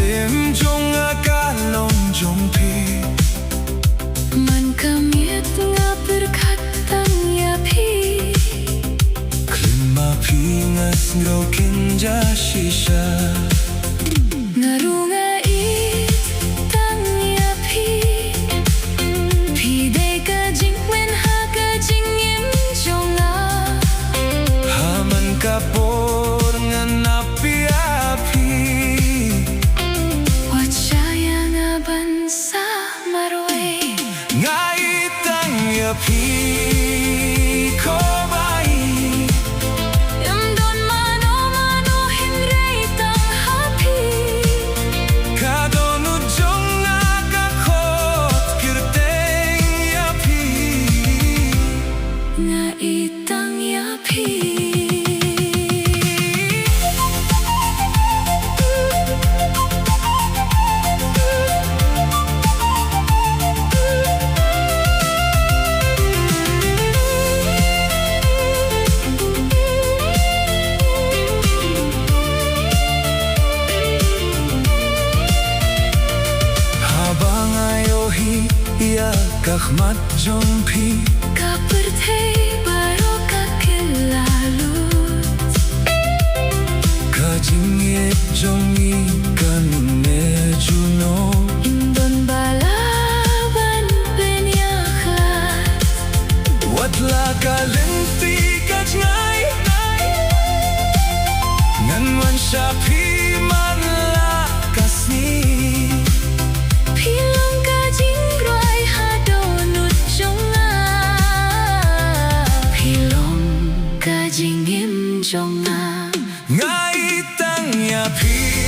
Sim jong akalong jong pi Man kamit nga berkatang ya pi Klima pingas ngaw kinja shisha Ngarunga itang ya pi Pi de ka jing wen ha ka jing yim jong a Haman kapor nga napi-api Wachaya nga bansa marway Nga itang yapi ko bai Yamdon mano mano hinray tang happy Kadonu jong akakot kirteng yapi Nga itang yapi Habang ayohi kakmat jong pi Kapertay baro kakilalut Kajingit jong ikan mejuno Indon balaban penyakat Watla kalenti kajngay Nganwan siya pi malakas ni Pilong ka jinggroy hadonut jonga Pilong ka jingim jonga Nga itang yapi